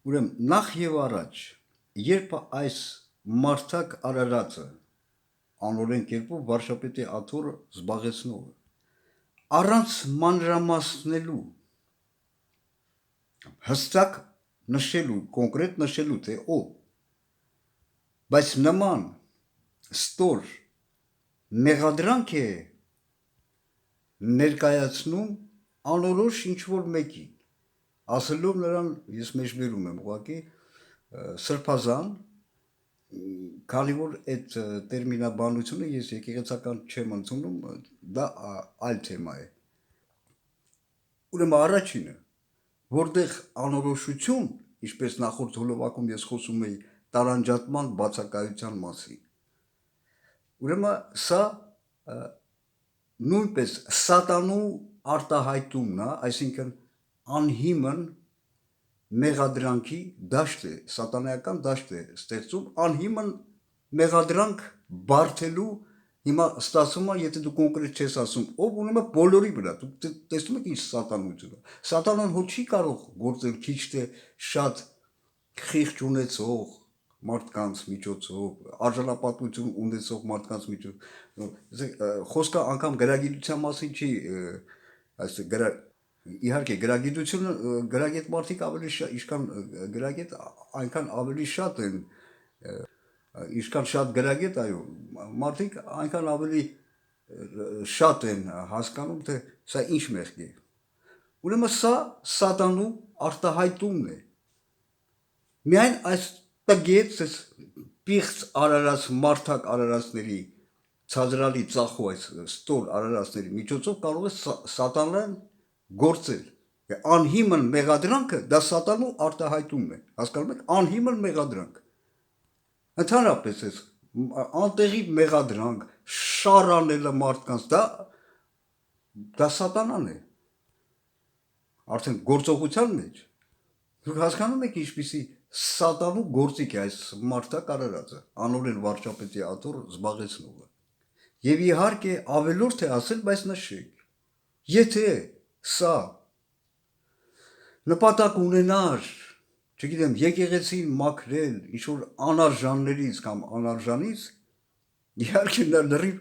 Ուրեմն նախ եւ առաջ, երբ այս մարդակ Արարածը անօրեն կերպով վարշապետի աթոռը զբաղեցնողը առանց մանրամասնելու հստակ նշելու, կոնկրետ նշելու թե ով, բայց նման ստոր մեղադրանք է ներկայացնում անորոշ ինչ-որ մեկի, ասելով նրան, ես մեջբերում եմ ուղղակի, սրբազան, քանի որ այդ տերմինաբանությունը ես եկեղեցական չեմ ընդունում, դա այլ թեմա է։ Ուրեմն առաջինը, որտեղ անորոշություն, ինչպես նախորդ հոլովակում ես խոսում էի տարանջատման բացակայության մասին, ուրեմն սա նույնպես սատանու արտահայտումն է, այսինքն անհիմն մեղադրանքի դաշտ է, սատանայական դաշտ է ստեղծում, անհիմն մեղադրանք բարթելու, հիմա ստացվում է, եթե դու կոնկրետ չես ասում, ով ուրեմն բոլորի վրա, դուք տեսնում եք ինչ սատանություն է, սատանան հո չի կարող գործել քիչ թե շատ խիղճ ունեցող մարդկանց միջոցով, արժանապատվություն ունեցող մարդկանց միջոցով, խոսքը անգամ գրագիտության մասին չի, իհարկե գրագիտությունը, գրագետ մարդիկ ավելի շատ, ինչքան գրագետ, այնքան ավելի շատ են, ինչքան շատ գրագետ, այո, մարդիկ այնքան ավելի շատ են հասկանում, թե սա ինչ մեղք է։ Ուրեմն սա սատանու արտահայտումն է։ Միայն այս տգետ, պիղծ արարած մարդակ արարածների, ցածրալի ծախու այս ստոր արարածների միջոցով կարող է սատանան գործել։ Անհիմն մեղադրանքը դա սատանու արտահայտումն է, հասկանում եք, անհիմն մեղադրանք։ Ընդհանրապես այս անտեղի մեղադրանք, շառ անելը մարդկանց, դա սատանան է։ Արդեն գործողության մեջ։ Դուք հասկանում եք ինչպիսի սատանու գործիք է այս մարդակ արարածը, անօրեն վարչապետի աթոռը զբաղեցնողը։ Եվ իհարկե ավելորդ է ասել, բայց նշեք, եթե սա նպատակ ունենար, չգիտեմ, եկեղեցին մաքրել ինչ-որ անարժաններից կամ անարժանից, իհարկե նա լրիվ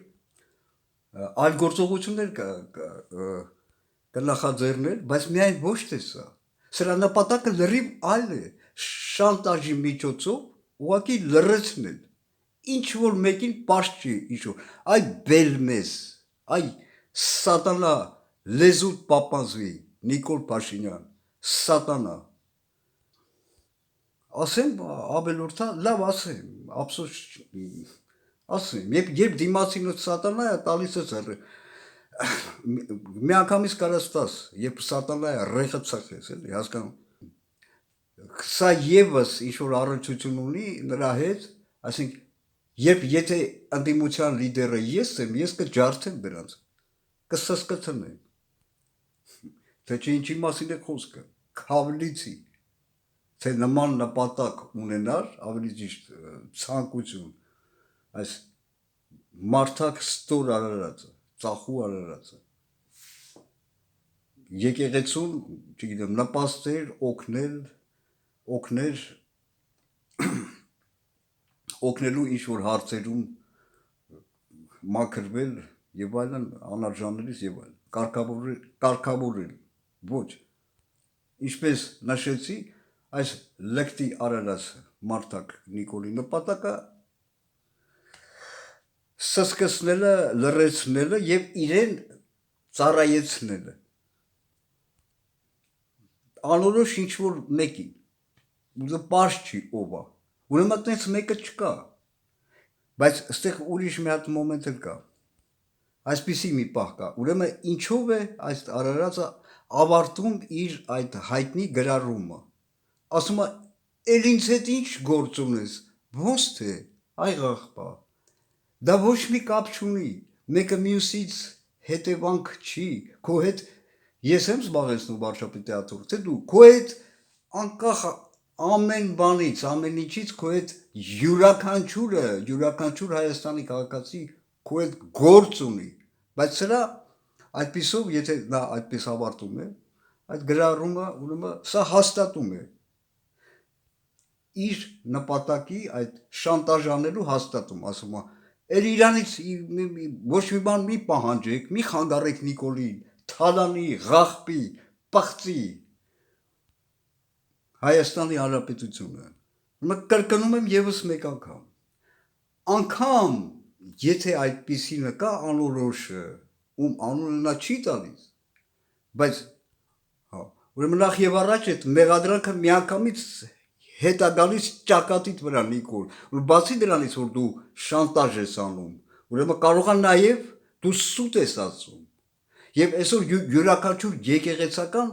այլ գործողություններ կնախաձեռներ, բայց միայն ոչ թե սա։ Սրա նպատակը լրիվ այլ է, շանտաժի միջոցով ուղղակի լրացնել, ինչ-որ մեկին պաշտ չի ինչ-որ, այ բելմես, այ սատանա լեզուտ պապանձվի, Նիկոլ Փաշինյան, սատանա, ասեմ ավելորդա, լավ ասեմ, ափսոս ասեմ, երբ դիմացինը սատանա է, տալիս է ծառը, մի անգամից կարաս տաս, երբ սատանա է, ռեխը ծխես, էլի, հասկանում, սա եվս ինչ-որ առնչություն ունի նրա հետ, այսինքն, երբ եթե ընդդիմության լիդերը ես եմ, ես կջարդեմ դրանց, կսսկցնեմ, թե չէ ինչի մասին է խոսքը, քավլիցի, թե նման նպատակ ունենար, ավելի ճիշտ ցանկություն, այս մարդակ ստոր արարածը, ծախու արարածը, եկեղեցուն, չգիտեմ, նպաստեր, օգնելու ինչ-որ հարցերում մաքրվել եւ այլն, անարժաններից եւ այլն, կարգավորել, ոչ, ինչպես նշեցի, այս լկտի արարած մարդակ Նիկոլի նպատակը սսկացնելը, լրացնելը եւ իրեն ծառայեցնելը, անորոշ ինչ-որ մեկին, պարզ չի ով է, ուրեմն այդպես մեկը չկա, բայց այստեղ ուրիշ մի հատ մոմենտ էլ կա, այսպիսի մի պահ կա, ուրեմն ինչով է այս արարածը ավարտում իր այդ հայտնի գրառումը, ասում է, էլ ինձ հետ ինչ գործ ունես, ոնց թե, այ աղբա, դա ոչ մի կապ չունի, մեկը մյուսից հետևանք չի, քո հետ ես եմ զբաղեցնում վարչապետի աթոռը, թե դու, քո հետ անկախ ամեն բանից, ամեն ինչից քո հետ յուրաքանչյուր Հայաստանի քաղաքացի քո հետ գործ ունի, բայց սրա այդպիսով, եթե նա այդպես ավարտում է, այդ գրառումը, ուրեմն սա հաստատում է, իր նպատակի այդ շանտաժանելու հաստատում, ասում է, «Էլ իրանից ոչ մի բան մի պահանջեք, մի խանգարեք Նիկոլին, թալանի, ղախպի, պղծի Հայաստանի Հանրապետությունը»։ Կրկնում եմ եւս մեկ անգամ, եթե այդպիսինը կա անորոշը, ում անունը նա չի տալիս, բայց ուրեմն նախ եւ առաջ այդ մեղադրանքը միանգամից հետ է գալիս ճակատիդ վրա Նիկոլ, ու բացի դրանից որ դու շանտաժ ես անում, ուրեմն կարող է նաեւ դու սուտ ես ասում, եւ այսօր յուրաքանչյուր եկեղեցական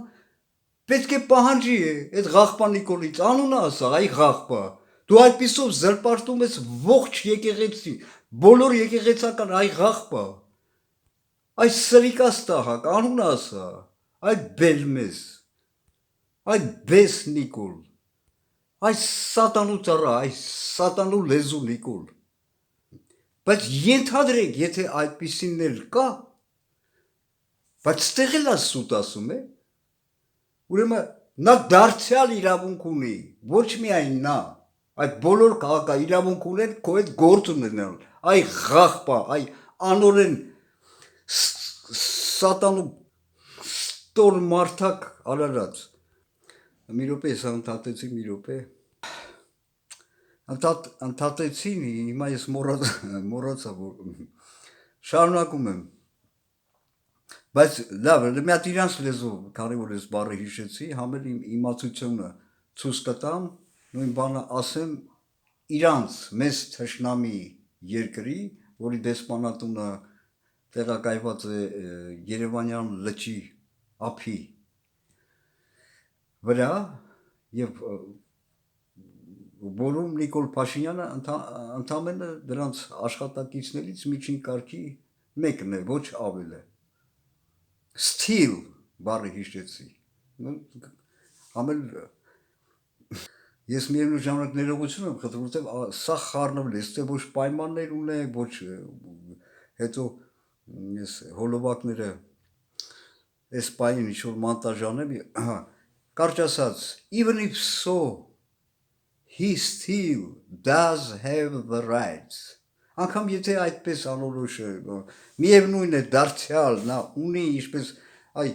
պետք է պահանջի այդ ղախպա Նիկոլից անունը ասա, այ ղախպա, դու այդպիսով զրպարտում ես ողջ եկեղեցի, բոլոր եկեղեցական այ ղախպա, այ սրիկաս տահակ, անունը ասա, այ բելմես, այ բես Նիկոլ, այ սատանու ծառա, այ սատանու լեզու Նիկոլ, բայց ենթադրենք, եթե այդպիսին էլ կա, բայց ստեղ էլ սուտ ասում է, ուրեմն նա դարձյալ իրավունք ունի, ոչ միայն նա, այդ բոլոր քաղաքը իրավունք ունեն քո այդ գործ ունենալ, այ ղախպա, այ անորեն սատանու ստոր մարդակ արարած, մի րոպե ես ընդհատեցի, մի րոպե, ընդհատեցի, հիմա ես մոռացա, որ շարունակում եմ, բայց լավ, մի հատ իրանց լեզով, քանի որ ես բառը հիշեցի, համ էլ իմ իմացությունը ցույց կտամ, նույն բանը ասեմ իրանց մեծ թշնամի երկրի, որի դեսպանատունը տեղակայված է Երևանյան լճի ափի վրա եւ որում Նիկոլ Փաշինյանը ընդամենը դրանց աշխատակիցներից միջին կարգի մեկն է, ոչ ավել է։ Still բառը հիշեցի։ Համել ես միևնույն ժամանակ ներողություն եմ խնդրում, որովհետև սա խառնվել է, ստե ոչ պայմաններ ունե, ոչ հետո ես հոլովակները այս պահին ինչ որ մոնտաժանեմ, կարճ ասած, even if so he still does have the rights. Անգամ եթե այդպես անորոշ է, միևնույն է դարձյալ, նա ունի ինչպես այ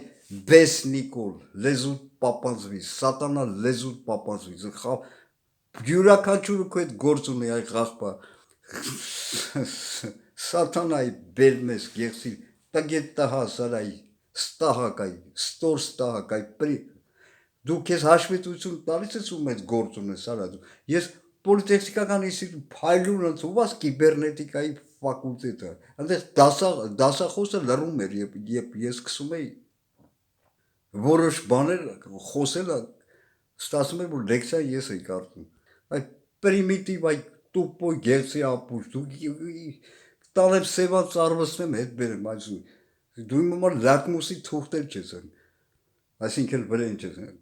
բես Նիկոլ, լեզուտ պապանձվի, սատանա լեզուտ պապանձվի, յուրաքանչյուրը քո այդ գործ ունի, այ ղախպա, սատանայի բերմես գեղցի, տգետ տահա սարայ, ստահակ այ, ստոր ստահակ այ, դու քեզ հաշվետվություն տալիս ես ում այդ գործ ունես, արա դու, ես Պոլիտեխնիկական ինստիտուտ փայլուն ընդունված կիբերնետիկայի ֆակուլտետը, այնտեղ դասախոսը լռում էր, երբ ես սկսում էի որոշ բաներ խոսել, ստացվում էր, որ լեկցիա ես էի կարդում, այդ պրիմիտիվ, այդ տուպոյ գեղցի ապուշ, դու տանեմ սևան ծարվստեմ հետ բերեմ, դու իմ համար լակմուսի թուղթեր չես են, այսինքն վրեն չես են,